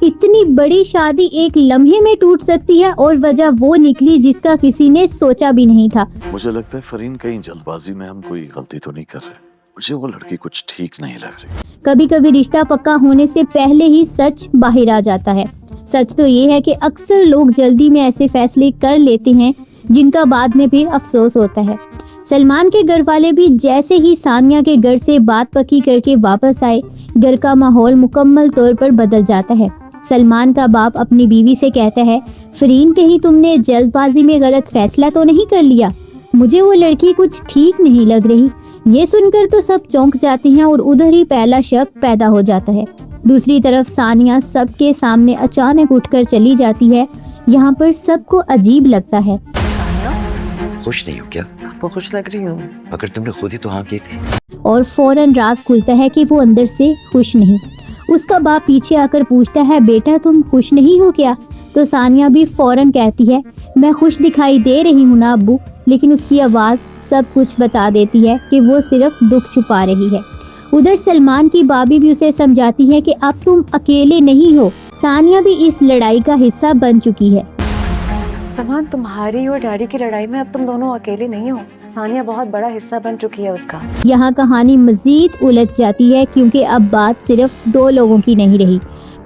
اتنی بڑی شادی ایک لمحے میں ٹوٹ سکتی ہے اور وجہ وہ نکلی جس کا کسی نے سوچا بھی نہیں تھا۔ مجھے لگتا ہے فرین کہیں جلد بازی میں ہم کوئی غلطی تو نہیں کر رہے، مجھے وہ لڑکی کچھ ٹھیک نہیں لگ رہی۔ کبھی کبھی رشتہ پکا ہونے سے پہلے ہی سچ باہر آ جاتا ہے۔ سچ تو یہ ہے کہ اکثر لوگ جلدی میں ایسے فیصلے کر لیتے ہیں جن کا بعد میں پھر افسوس ہوتا ہے۔ سلمان کے گھر والے بھی جیسے ہی ثانیہ کے گھر سے بات پکی کر کے واپس آئے، گھر کا ماحول مکمل طور پر بدل جاتا ہے۔ سلمان کا باپ اپنی بیوی سے کہتا ہے، فرین کہیں تم نے جلد بازی میں غلط فیصلہ تو نہیں کر لیا؟ مجھے وہ لڑکی کچھ ٹھیک نہیں لگ رہی۔ یہ سن کر تو سب چونک جاتے ہیں اور ادھر ہی پہلا شک پیدا ہو جاتا ہے۔ دوسری طرف ثانیہ سب کے سامنے اچانک اٹھ کر چلی جاتی ہے۔ یہاں پر سب کو عجیب لگتا ہے۔ خوش نہیں ہو کیا؟ وہ خوش لگ رہی ہوں مگر تم نے خود ہی تو ہاں کی تھی۔ اور فوراً راز کھلتا ہے کہ وہ اندر سے خوش نہیں۔ اس کا باپ پیچھے آ کر پوچھتا ہے، بیٹا تم خوش نہیں ہو کیا؟ تو ثانیہ بھی فوراً کہتی ہے، میں خوش دکھائی دے رہی ہوں نا ابو، لیکن اس کی آواز سب کچھ بتا دیتی ہے کہ وہ صرف دکھ چھپا رہی ہے۔ ادھر سلمان کی بابی بھی اسے سمجھاتی ہے کہ اب تم اکیلے نہیں ہو، ثانیہ بھی اس لڑائی کا حصہ بن چکی ہے۔ سلمان، تمہاری اور ڈیڈی کی لڑائی میں اب تم دونوں اکیلے نہیں ہو، ثانیہ بہت بڑا حصہ بن چکی ہے اس کا۔ یہاں کہانی مزید الجھ جاتی ہے کیونکہ اب بات صرف دو لوگوں کی نہیں رہی۔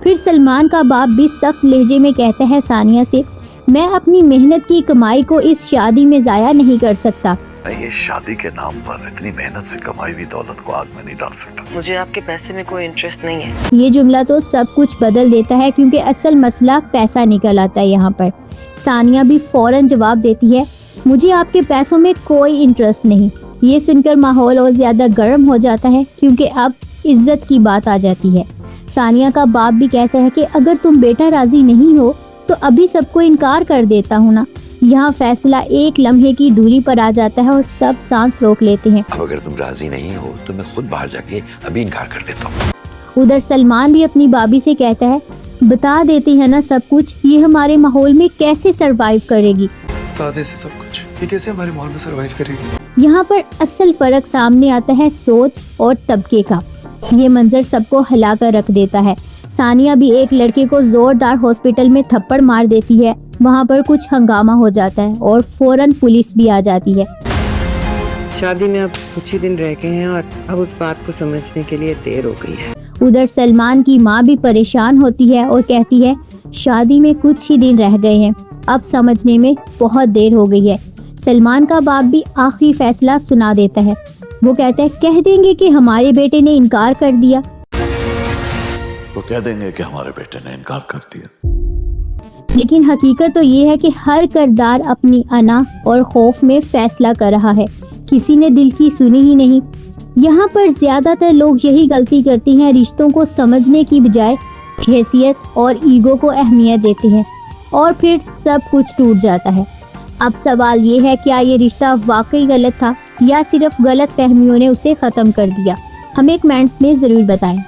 پھر سلمان کا باپ بھی سخت لہجے میں کہتا ہے ثانیہ سے، میں اپنی محنت کی کمائی کو اس شادی میں ضائع نہیں کر سکتا۔ میں یہ شادی کے نام پر اتنی محنت سے کمائی ہوئی دولت کو آگ میں نہیں ڈال سکتا۔ مجھے آپ کے پیسے میں کوئی انٹرسٹ نہیں ہے۔ یہ جملہ تو سب کچھ بدل دیتا ہے کیونکہ اصل مسئلہ پیسہ نکل آتا ہے یہاں پر۔ ثانیہ بھی فوراً جواب دیتی ہے، مجھے آپ کے پیسوں میں کوئی انٹرسٹ نہیں۔ یہ سن کر ماحول اور زیادہ گرم ہو جاتا ہے کیونکہ اب عزت کی بات آ جاتی ہے۔ ثانیہ کا باپ بھی کہتا ہے کہ اگر تم بیٹا راضی نہیں ہو تو ابھی سب کو انکار کر دیتا ہوں نا۔ یہاں فیصلہ ایک لمحے کی دوری پر آ جاتا ہے اور سب سانس روک لیتے ہیں۔ اب اگر تم راضی نہیں ہو تو میں خود باہر جا کے ابھی انکار کر دیتا ہوں۔ ادھر سلمان بھی اپنی بابی سے کہتا ہے، بتا دیتے ہیں نا سب کچھ، یہ ہمارے ماحول میں کیسے سروائیو کرے گی؟ بتا دے سے سب کچھ، یہ کیسے ہمارے ماحول میں سروائیو کرے گی؟ یہاں پر اصل فرق سامنے آتا ہے سوچ اور طبقے کا۔ یہ منظر سب کو ہلا کر رکھ دیتا ہے۔ ثانیہ بھی ایک لڑکے کو زوردار ہاسپٹل میں تھپڑ مار دیتی ہے۔ وہاں پر کچھ ہنگامہ ہو جاتا ہے اور فوراً پولیس بھی آ جاتی ہے۔ شادی میں اب کچھ ہی دن رہ گئے ہیں اور اب اس بات کو سمجھنے کے لیے دیر ہو گئی ہے۔ ادھر سلمان کی ماں بھی پریشان ہوتی ہے اور کہتی ہے، شادی میں کچھ ہی دن رہ گئے ہیں، اب سمجھنے میں بہت دیر ہو گئی ہے۔ سلمان کا باپ بھی آخری فیصلہ سنا دیتا ہے۔ وہ کہتا ہے، کہہ دیں گے کہ ہمارے بیٹے نے انکار کر دیا۔ تو کہہ دیں گے کہ ہمارے بیٹے نے انکار کر دیا۔ لیکن حقیقت تو یہ ہے کہ ہر کردار اپنی انا اور خوف میں فیصلہ کر رہا ہے، کسی نے دل کی سنی ہی نہیں۔ یہاں پر زیادہ تر لوگ یہی غلطی کرتے ہیں، رشتوں کو سمجھنے کی بجائے حیثیت اور ایگو کو اہمیت دیتے ہیں اور پھر سب کچھ ٹوٹ جاتا ہے۔ اب سوال یہ ہے، کیا یہ رشتہ واقعی غلط تھا یا صرف غلط فہمیوں نے اسے ختم کر دیا؟ ہمیں کمنٹس میں ضرور بتائیں۔